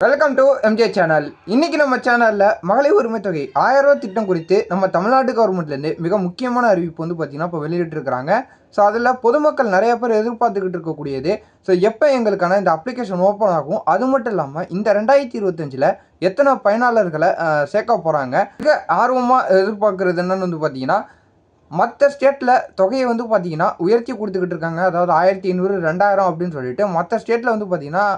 Welcome to MJ channel. இன்னைக்கு நம்ம சேனலில் மகளிர் உரிமை தொகை 1000 ரூபா திட்டம் குறித்து நம்ம தமிழ்நாடு கவர்மெண்ட்லேருந்து மிக முக்கியமான அறிவிப்பு பார்த்தீங்கன்னா இப்போ வெளியிட்டிருக்கிறாங்க. ஸோ அதில் பொதுமக்கள் நிறைய பேர் எதிர்பார்த்துக்கிட்டு இருக்கக்கூடியது, ஸோ எப்போ எங்களுக்கான இந்த அப்ளிகேஷன் ஓப்பன் ஆகும், அது மட்டும் இல்லாமல் இந்த 2025 எத்தனை பயனாளர்களை சேர்க்க போகிறாங்க. மிக ஆர்வமாக எதிர்பார்க்குறது என்னன்னு பார்த்தீங்கன்னா, மற்ற ஸ்டேட்டில் தொகையை பார்த்தீங்கன்னா உயர்த்தி கொடுத்துக்கிட்டு இருக்காங்க. அதாவது 1500 2000 அப்படின்னு சொல்லிட்டு மற்ற ஸ்டேட்டில் பார்த்தீங்கன்னா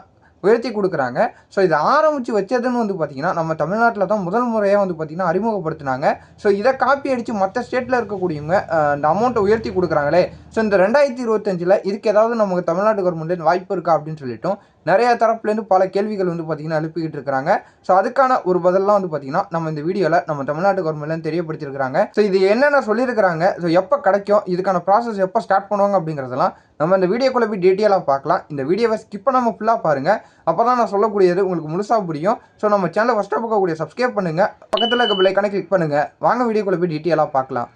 உயர்த்தி கொடுக்குறாங்க. ஸோ இதை ஆரம்பித்து வச்சதுன்னு பார்த்தீங்கன்னா நம்ம தமிழ்நாட்டில் தான் முதல் முறையாக பார்த்தீங்கன்னா அறிமுகப்படுத்தினாங்க. ஸோ இதை காப்பி அடித்து மற்ற ஸ்டேட்டில் இருக்கக்கூடியவங்க இந்த அமௌண்ட்டை உயர்த்தி கொடுக்குறாங்களே, ஸோ இந்த 2025 இதுக்கு ஏதாவது நமக்கு தமிழ்நாடு கவர்மெண்ட்லேருந்து வாய்ப்பு இருக்கா அப்படின்னு சொல்லிட்டோம் நிறைய தரப்புலேருந்து பல கேள்விகள் பார்த்தீங்கன்னா எழுப்பிக்கிட்டு இருக்கிறாங்க. ஸோ அதுக்கான ஒரு பதிலாம் பார்த்தீங்கன்னா நம்ம இந்த வீடியோவில் நம்ம தமிழ்நாடு கவர்மெண்ட்லேருந்து தெரியப்படுத்தியிருக்கிறாங்க. ஸோ இது என்னென்ன சொல்லியிருக்கிறாங்க, ஸோ எப்போ கிடைக்கும், இதுக்கான ப்ராசஸ் எப்போ ஸ்டார்ட் பண்ணுவாங்க அப்படிங்கிறதெல்லாம் நம்ம இந்த வீடியோக்குள்ளே போய் டீட்டெயிலாக பார்க்கலாம். இந்த வீடியோவை ஸ்கிப் பண்ணாமல் ஃபுல்லாக பாருங்கள், அப்போ தான் நான் சொல்லக்கூடியது உங்களுக்கு முழுசாக புரியும். ஸோ நம்ம சேனலை ஃபஸ்ட்டாக பார்க்கக்கூடிய சப்ஸ்கிரைப் பண்ணுங்கள், பக்கத்தில் இருக்க பெல் ஐகானை கிளிக் பண்ணுங்கள். வாங்க வீடியோக்குள்ளே போய் டீட்டெயிலாக பார்க்கலாம்.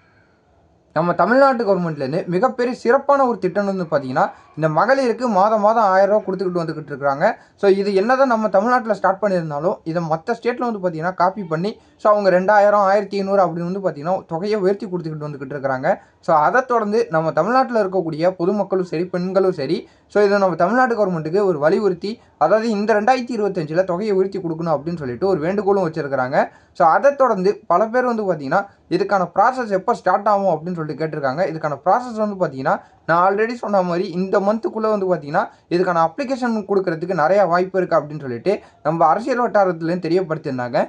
நம்ம தமிழ்நாட்டு கவர்மெண்ட்லேருந்து மிகப்பெரிய சிறப்பான ஒரு திட்டம் பார்த்தீங்கன்னா இந்த மகளிருக்கு மாதம் 1000 ரூபா கொடுத்துக்கிட்டு வந்துக்கிட்டு இருக்கிறாங்க. ஸோ இது என்னதான் நம்ம தமிழ்நாட்டில் ஸ்டார்ட் பண்ணியிருந்தாலும் இதை மற்ற ஸ்டேட்டில் பார்த்தீங்கன்னா காப்பி பண்ணி ஸோ அவங்க 2000 1500 அப்படின்னு பார்த்தீங்கன்னா தொகையை உயர்த்தி கொடுத்துக்கிட்டு வந்துக்கிட்டு இருக்கிறாங்க. ஸோ அதை தொடர்ந்து நம்ம தமிழ்நாட்டில் இருக்கக்கூடிய பொதுமக்களும் சரி பெண்களும் சரி ஸோ இதை நம்ம தமிழ்நாடு கவர்மெண்ட்டுக்கு ஒரு வலியுறுத்தி, அதாவது இந்த 2025 தொகையை உயர்த்தி கொடுக்கணும் அப்படின்னு சொல்லிட்டு ஒரு வேண்டுகோளும் வச்சுருக்கிறாங்க. ஸோ அதை தொடர்ந்து பல பேர் பார்த்தீங்கன்னா இதுக்கான ப்ராசஸ் எப்போ ஸ்டார்ட் ஆகும் அப்படின்னு சொல்லிட்டு கேட்டிருக்காங்க. இதுக்கான ப்ராசஸ் பார்த்தீங்கன்னா நான் ஆல்ரெடி சொன்ன மாதிரி இந்த மந்த்துக்குள்ளே பார்த்தீங்கன்னா இதுக்கான அப்ளிகேஷன் கொடுக்கறதுக்கு நிறையா வாய்ப்பு இருக்குது அப்படின்னு சொல்லிட்டு நம்ம அரசியல் வட்டாரத்துலேருந்து தெரியப்படுத்தியிருந்தாங்க.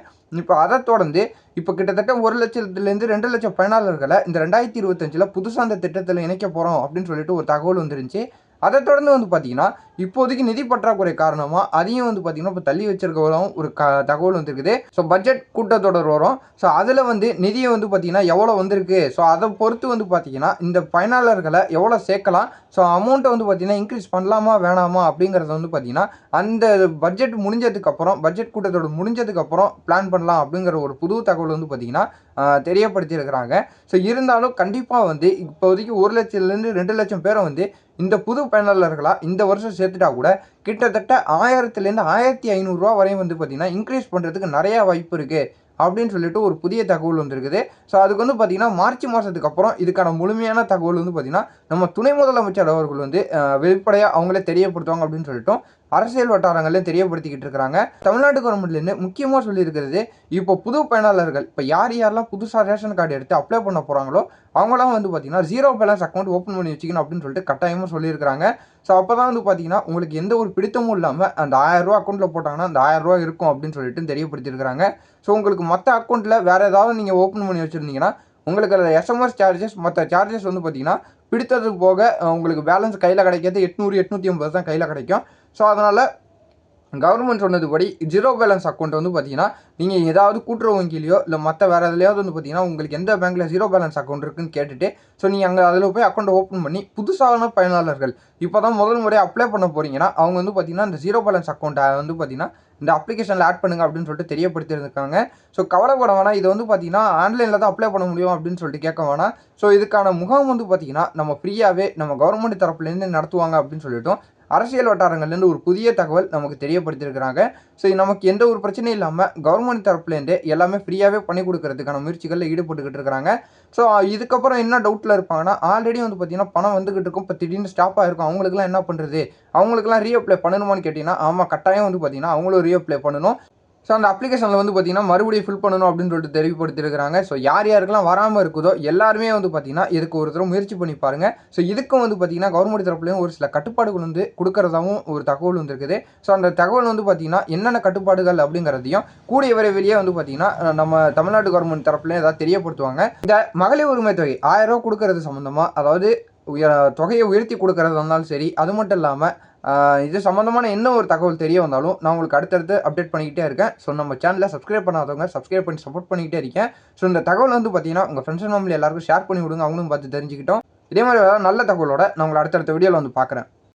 இப்போ அதை தொடர்ந்து இப்போ கிட்டத்தட்ட 1 லட்சத்துலேருந்து 2 லட்சம் பயனாளர்களை இந்த 2025 புதுசாக அந்த திட்டத்தில் இணைக்க போகிறோம் அப்படின்னு சொல்லிட்டு ஒரு தகவல் வந்துருந்துச்சு. அதை தொடர்ந்து பார்த்தீங்கன்னா இப்போதைக்கு நிதி பற்றாக்குறை காரணமாக அதையும் பார்த்தீங்கன்னா இப்போ தள்ளி வச்சிருக்கவங்களும் ஒரு தகவல் வந்துருக்குது. ஸோ பட்ஜெட் கூட்டத்தொடர் வரும். ஸோ அதில் நிதியை பார்த்தீங்கன்னா எவ்வளோ வந்திருக்கு, ஸோ அதை பொறுத்து பார்த்தீங்கன்னா இந்த பயனாளர்களை எவ்வளோ சேர்க்கலாம், ஸோ அமௌண்ட்டை பார்த்தீங்கன்னா இன்க்ரீஸ் பண்ணலாமா வேணாமா அப்படிங்கிறத பார்த்தீங்கன்னா அந்த பட்ஜெட் முடிஞ்சதுக்கப்புறம், பட்ஜெட் கூட்டத்தொடர் முடிஞ்சதுக்கப்புறம் பிளான் பண்ணலாம் அப்படிங்கிற ஒரு புது தகவல் பார்த்தீங்கன்னா தெரியப்படுத்தியிருக்கிறாங்க. ஸோ இருந்தாலும் கண்டிப்பாக இப்போதைக்கு 1 லட்சத்துலேருந்து 2 லட்சம் பேரை இந்த புது பயனாளர்களாக இந்த வருஷம் சேர்த்துட்டா கூட கிட்டத்தட்ட 1000லேருந்து 1500 ரூபா வரையும் பார்த்தீங்கன்னா இன்க்ரீஸ் பண்ணுறதுக்கு நிறையா வாய்ப்பு இருக்குது அப்படின்னு சொல்லிட்டு ஒரு புதிய தகவல் வந்துருக்குது. ஸோ அதுக்கு பார்த்தீங்கன்னா மார்ச் மாதத்துக்கு அப்புறம் இதுக்கான முழுமையான தகவல் பார்த்தீங்கன்னா நம்ம துணை முதலமைச்சர் அவர்கள் வெளிப்படையாக அவங்களே தெரியப்படுத்துவாங்க அப்படின்னு சொல்லிட்டோம் அரசியல் வட்டாரங்களே தெரியப்படுத்திக்கிட்டு இருக்கிறாங்க. தமிழ்நாடு கவர்மெண்ட்லேருந்து முக்கியமாக சொல்லியிருக்கிறது, இப்போ புது பயனாளர்கள் இப்போ யாரெல்லாம் புதுசாக ரேஷன் கார்டு எடுத்து அப்ளை பண்ண போகிறாங்களோ அவங்களாம் பார்த்தீங்கன்னா 0 பேலன்ஸ் அக்கௌண்ட் ஓப்பன் பண்ணி வச்சுக்கணும் அப்படின்னு சொல்லிட்டு கட்டாயமாக சொல்லியிருக்கிறாங்க. ஸோ அப்போ தான் பார்த்தீங்கன்னா உங்களுக்கு எந்த ஒரு பிடித்தமும் இல்லாமல் அந்த 1000 ரூபா அக்கௌண்ட்டில் போட்டாங்கன்னா அந்த 1000 ரூபா இருக்கும் அப்படின்னு சொல்லிட்டு தெரியப்படுத்தியிருக்கிறாங்க. ஸோ உங்களுக்கு மற்ற அக்கௌண்ட்டில் வேறு ஏதாவது நீங்கள் ஓப்பன் பண்ணி வச்சுருந்தீங்கன்னா உங்களுக்கு அதில் எஸ்எம்எஸ் சார்ஜஸ் மற்ற சார்ஜஸ் பார்த்தீங்கன்னா பிடித்தது போக உங்களுக்கு பேலன்ஸ் கையில் கிடைக்கிறது 800 850 தான் கையில் கிடைக்கும். ஸோ அதனால் கவர்மெண்ட் சொன்னதுபடி 0 பேலன்ஸ் அக்கௌண்ட் பார்த்தீங்கன்னா நீங்கள் ஏதாவது கூட்டுறவு வங்கியிலையோ இல்லை மற்ற வேறு எதுலையாவது பார்த்தீங்கன்னா உங்களுக்கு எந்த பேங்க்கில் 0 பேலன்ஸ் அக்கௌண்ட் இருக்குன்னு கேட்டுட்டு ஸோ நீங்கள் அங்கே அதில் போய் அக்கௌண்ட் ஓப்பன் பண்ணி புதுசான பயனாளர்கள் இப்போ தான் முதல் முறையாக அப்ளை பண்ண போகிறீங்கன்னா அவங்க பார்த்தீங்கன்னா இந்த 0 பேலன்ஸ் அக்கௌண்ட்டை பார்த்தீங்கன்னா இந்த அப்ளிகேஷனில் ஆட் பண்ணுங்க அப்படின்னு சொல்லிட்டு தெரியப்படுத்தியிருக்காங்க. ஸோ கவலைப்பட வேணாம், இது பார்த்தீங்கன்னா ஆன்லைனில் தான் அப்ளை பண்ண முடியும் அப்படின்னு சொல்லிட்டு கேட்க வேணாம். ஸோ இதுக்கான முகாம் பார்த்தீங்கன்னா நம்ம ஃப்ரீயாகவே நம்ம கவர்மெண்ட் தரப்புலேருந்து நடத்துவாங்க அப்படின்னு சொல்லிட்டோம் அரசியல் வட்டாரங்கள்லேருந்து ஒரு புதிய தகவல் நமக்கு தெரியப்படுத்தியிருக்கிறாங்க. ஸோ நமக்கு எந்த ஒரு பிரச்சனையும் இல்லாமல் கவர்மெண்ட் தரப்புலேருந்து எல்லாமே ஃப்ரீயாகவே பண்ணி கொடுக்கறதுக்கான முயற்சிகளில் ஈடுபட்டுக்கிட்டு இருக்கிறாங்க. ஸோ இதுக்கப்புறம் என்ன டவுட்டில் இருப்பாங்கன்னா, ஆல்ரெடி பார்த்தீங்கன்னா பணம் வந்துக்கிட்டு இருக்கும், இப்போ திடீர்னு ஸ்டாப் ஆகிருக்கும், அவங்களுக்குலாம் என்ன பண்ணுறது, அவங்களுக்குலாம் ரீஅப்ளை பண்ணணுமான்னு கேட்டிங்கன்னா ஆமாம் கட்டாயம் பார்த்தீங்கன்னா அவங்களும் ரீஅப்ளை பண்ணணும். ஸோ அந்த அப்ளிகேஷனில் பார்த்தீங்கன்னா மறுபடியும் ஃபில் பண்ணணும் அப்படின்னு சொல்லிட்டு தெரியப்படுத்தியிருக்கிறாங்க. ஸோ யாருக்கெல்லாம் வராமல் இருக்குதோ எல்லாருமே பார்த்தீங்கன்னா இதுக்கு ஒரு தடவை முயற்சி பண்ணி பாருங்கள். ஸோ இதுக்கும் பார்த்தீங்கன்னா கவர்மெண்ட் தரப்புலையும் ஒரு சில கட்டுப்பாடுகள் கொடுக்கறதாவும் ஒரு தகவல் வந்துருக்குது. ஸோ அந்த தகவல் பார்த்தீங்கன்னா என்னென்ன கட்டுப்பாடுகள் அப்படிங்கிறதையும் கூடிய விரைவிலேயே பார்த்தீங்கன்னா நம்ம தமிழ்நாடு கவர்மெண்ட் தரப்புலையும் ஏதாவது தெரியப்படுத்துவாங்க. இந்த மகளிர் உரிமை தொகை 1000 ரூபா கொடுக்கறது சம்மந்தமாக, அதாவது தொகையை உயர்த்தி கொடுக்கறதா இருந்தாலும் சரி, அது மட்டும் இல்லாமல் இது சம்மந்தமான என்ன ஒரு தகவல் தெரிய வந்தாலும் நான் உங்களுக்கு அடுத்தடுத்து அப்டேட் பண்ணிக்கிட்டே இருக்கேன். ஸோ நம்ம சேனலில் சப்ஸ்கிரைப் பண்ணாதவங்க சப்ஸ்கிரைப் பண்ணி சப்போர்ட் பண்ணிக்கிட்டே இருக்கேன். ஸோ இந்த தகவல் பார்த்தீங்கன்னா உங்கள் ஃப்ரெண்ட்ஸ் அண்ட் ஃபேமிலி எல்லாருக்கும் ஷேர் பண்ணி விடுங்க, அவங்களும் பார்த்து தெரிஞ்சுக்கிட்டோம். இதே மாதிரி நல்ல தகவலோட நான் உங்களை அடுத்தடுத்த வீடியோவில் பார்க்குறேன்.